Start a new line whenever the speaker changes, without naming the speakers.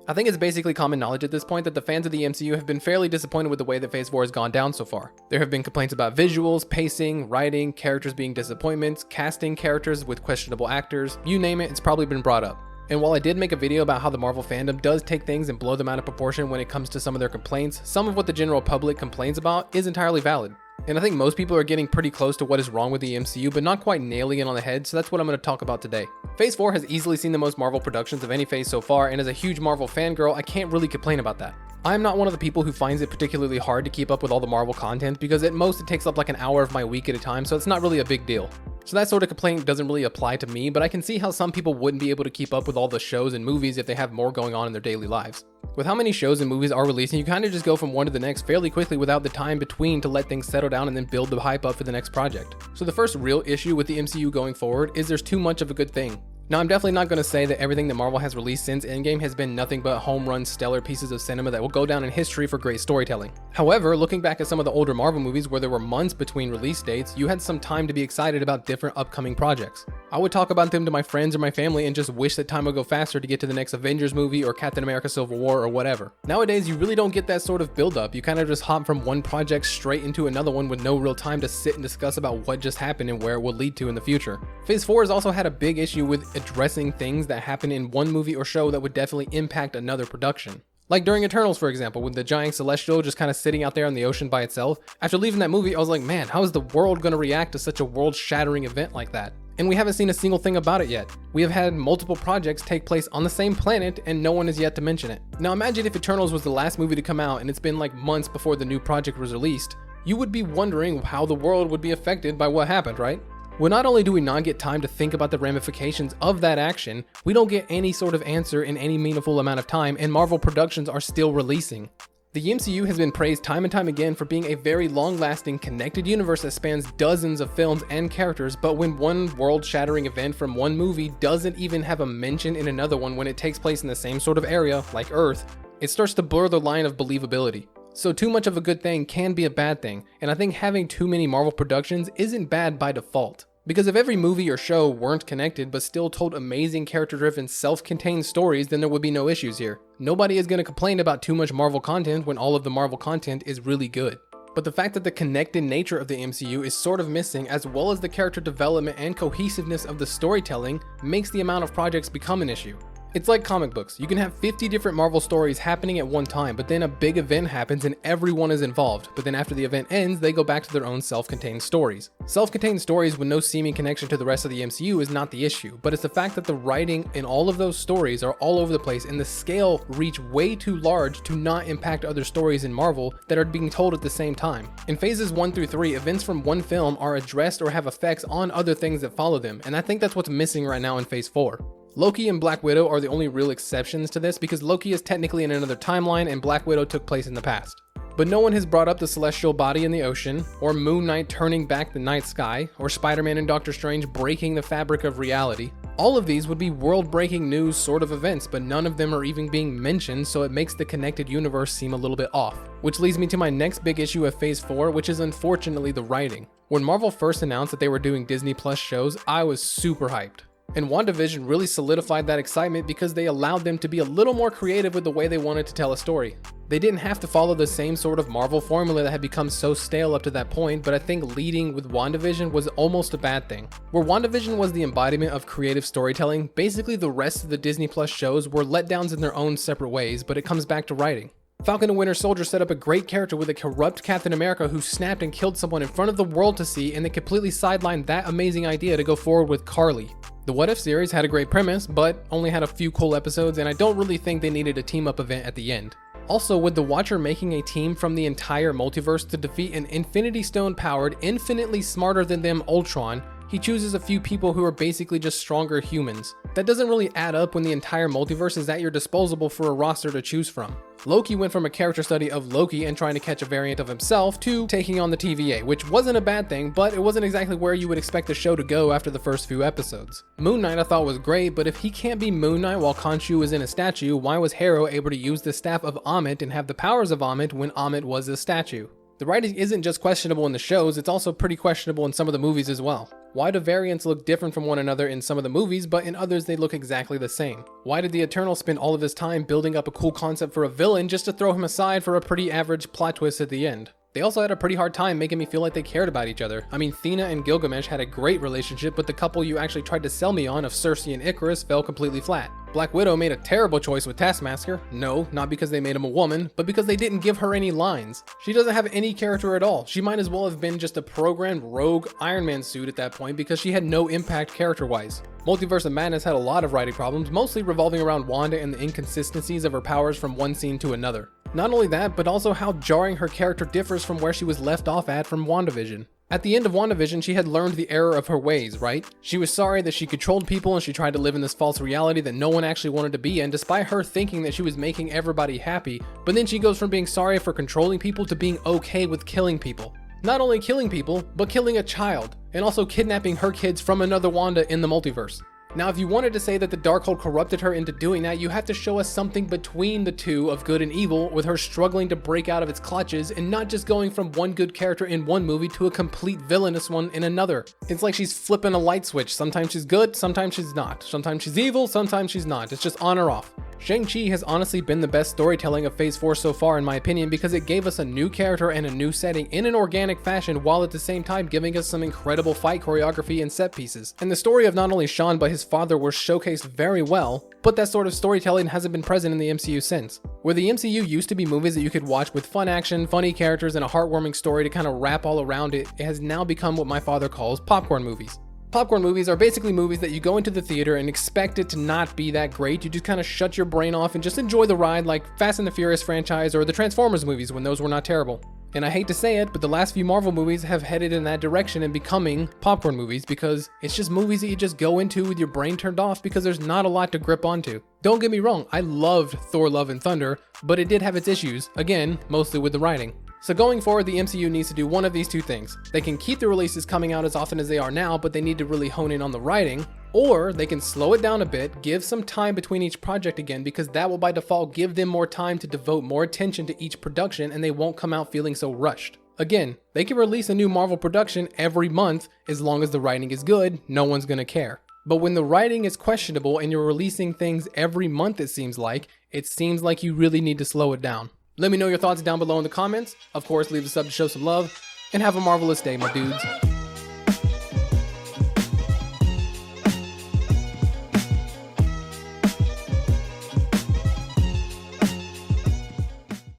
I think it's basically common knowledge at this point that the fans of the MCU have been fairly disappointed with the way that Phase 4 has gone down so far. There have been complaints about visuals, pacing, writing, characters being disappointments, casting characters with questionable actors, you name it, it's probably been brought up. And while I did make a video about how the Marvel fandom does take things and blow them out of proportion when it comes to some of their complaints, some of what the general public complains about is entirely valid. And I think most people are getting pretty close to what is wrong with the MCU, but not quite nailing it on the head, so that's what I'm going to talk about today. Phase 4 has easily seen the most Marvel productions of any phase so far, and as a huge Marvel fangirl, I can't really complain about that. I'm not one of the people who finds it particularly hard to keep up with all the Marvel content, because at most it takes up like an hour of my week at a time, so it's not really a big deal. So that sort of complaint doesn't really apply to me, but I can see how some people wouldn't be able to keep up with all the shows and movies if they have more going on in their daily lives. With how many shows and movies are releasing, you kind of just go from one to the next fairly quickly without the time between to let things settle down and then build the hype up for the next project. So the first real issue with the MCU going forward is there's too much of a good thing. Now, I'm definitely not going to say that everything that Marvel has released since Endgame has been nothing but home run stellar pieces of cinema that will go down in history for great storytelling. However, looking back at some of the older Marvel movies where there were months between release dates, you had some time to be excited about different upcoming projects. I would talk about them to my friends or my family and just wish that time would go faster to get to the next Avengers movie or Captain America Civil War or whatever. Nowadays, you really don't get that sort of build up. You kind of just hop from one project straight into another one with no real time to sit and discuss about what just happened and where it will lead to in the future. Phase 4 has also had a big issue with addressing things that happen in one movie or show that would definitely impact another production. Like during Eternals, for example, with the giant celestial just kind of sitting out there in the ocean by itself. After leaving that movie, I was like, man, how is the world going to react to such a world-shattering event like that? And we haven't seen a single thing about it yet. We have had multiple projects take place on the same planet and no one has yet to mention it. Now imagine if Eternals was the last movie to come out and it's been like months before the new project was released. You would be wondering how the world would be affected by what happened, right? Well, not only do we not get time to think about the ramifications of that action, we don't get any sort of answer in any meaningful amount of time, and Marvel productions are still releasing. The MCU has been praised time and time again for being a very long-lasting, connected universe that spans dozens of films and characters, but when one world-shattering event from one movie doesn't even have a mention in another one when it takes place in the same sort of area, like Earth, it starts to blur the line of believability. So too much of a good thing can be a bad thing, and I think having too many Marvel productions isn't bad by default. Because if every movie or show weren't connected but still told amazing character-driven self-contained stories, then there would be no issues here. Nobody is going to complain about too much Marvel content when all of the Marvel content is really good. But the fact that the connected nature of the MCU is sort of missing, as well as the character development and cohesiveness of the storytelling, makes the amount of projects become an issue. It's like comic books. You can have 50 different Marvel stories happening at one time, but then a big event happens and everyone is involved. But then after the event ends, they go back to their own self-contained stories. Self-contained stories with no seeming connection to the rest of the MCU is not the issue, but it's the fact that the writing in all of those stories are all over the place and the scale reach way too large to not impact other stories in Marvel that are being told at the same time. In phases 1 through 3, events from one film are addressed or have effects on other things that follow them, and I think that's what's missing right now in phase 4. Loki and Black Widow are the only real exceptions to this because Loki is technically in another timeline and Black Widow took place in the past. But no one has brought up the celestial body in the ocean, or Moon Knight turning back the night sky, or Spider-Man and Doctor Strange breaking the fabric of reality. All of these would be world-breaking news sort of events, but none of them are even being mentioned, so it makes the connected universe seem a little bit off. Which leads me to my next big issue of Phase 4, which is unfortunately the writing. When Marvel first announced that they were doing Disney Plus shows, I was super hyped. And WandaVision really solidified that excitement because they allowed them to be a little more creative with the way they wanted to tell a story. They didn't have to follow the same sort of Marvel formula that had become so stale up to that point, but I think leading with WandaVision was almost a bad thing. Where WandaVision was the embodiment of creative storytelling, basically the rest of the Disney Plus shows were letdowns in their own separate ways, but it comes back to writing. Falcon and Winter Soldier set up a great character with a corrupt Captain America who snapped and killed someone in front of the world to see, and they completely sidelined that amazing idea to go forward with Kaale. The What If series had a great premise, but only had a few cool episodes, and I don't really think they needed a team-up event at the end. Also, with the Watcher making a team from the entire multiverse to defeat an Infinity Stone-powered, infinitely smarter than them Ultron, he chooses a few people who are basically just stronger humans. That doesn't really add up when the entire multiverse is at your disposal for a roster to choose from. Loki went from a character study of Loki and trying to catch a variant of himself to taking on the TVA, which wasn't a bad thing, but it wasn't exactly where you would expect the show to go after the first few episodes. Moon Knight I thought was great, but if he can't be Moon Knight while Khonshu is in a statue, why was Harrow able to use the staff of Ammit and have the powers of Ammit when Ammit was a statue? The writing isn't just questionable in the shows, it's also pretty questionable in some of the movies as well. Why do variants look different from one another in some of the movies, but in others they look exactly the same? Why did the Eternals spend all of this time building up a cool concept for a villain just to throw him aside for a pretty average plot twist at the end? They also had a pretty hard time making me feel like they cared about each other. I mean, Thena and Gilgamesh had a great relationship, but the couple you actually tried to sell me on of Cersei and Icarus fell completely flat. Black Widow made a terrible choice with Taskmaster. No, not because they made him a woman, but because they didn't give her any lines. She doesn't have any character at all. She might as well have been just a programmed rogue Iron Man suit at that point because she had no impact character-wise. Multiverse of Madness had a lot of writing problems, mostly revolving around Wanda and the inconsistencies of her powers from one scene to another. Not only that, but also how jarring her character differs from where she was left off at from WandaVision. At the end of WandaVision, she had learned the error of her ways, right? She was sorry that she controlled people and she tried to live in this false reality that no one actually wanted to be in, despite her thinking that she was making everybody happy. But then she goes from being sorry for controlling people to being okay with killing people. Not only killing people, but killing a child, and also kidnapping her kids from another Wanda in the multiverse. Now, if you wanted to say that the Darkhold corrupted her into doing that, you have to show us something between the two of good and evil, with her struggling to break out of its clutches and not just going from one good character in one movie to a complete villainous one in another. It's like she's flipping a light switch. Sometimes she's good, sometimes she's not. Sometimes she's evil, sometimes she's not. It's just on or off. Shang-Chi has honestly been the best storytelling of Phase 4 so far in my opinion because it gave us a new character and a new setting in an organic fashion while at the same time giving us some incredible fight choreography and set pieces. And the story of not only Sean but his father were showcased very well, but that sort of storytelling hasn't been present in the MCU since. Where the MCU used to be movies that you could watch with fun action, funny characters, and a heartwarming story to kind of wrap all around it, it has now become what my father calls popcorn movies. Popcorn movies are basically movies that you go into the theater and expect it to not be that great. You just kind of shut your brain off and just enjoy the ride, like Fast and the Furious franchise or the Transformers movies when those were not terrible. And I hate to say it, but the last few Marvel movies have headed in that direction and becoming popcorn movies because it's just movies that you just go into with your brain turned off because there's not a lot to grip onto. Don't get me wrong, I loved Thor: Love and Thunder, but it did have its issues, again, mostly with the writing. So going forward, the MCU needs to do one of these two things. They can keep the releases coming out as often as they are now, but they need to really hone in on the writing, or they can slow it down a bit, give some time between each project again, because that will by default give them more time to devote more attention to each production and they won't come out feeling so rushed. Again, they can release a new Marvel production every month as long as the writing is good, no one's gonna care. But when the writing is questionable and you're releasing things every month it seems like you really need to slow it down. Let me know your thoughts down below in the comments. Of course, leave a sub to show some love, and have a marvelous day, my dudes.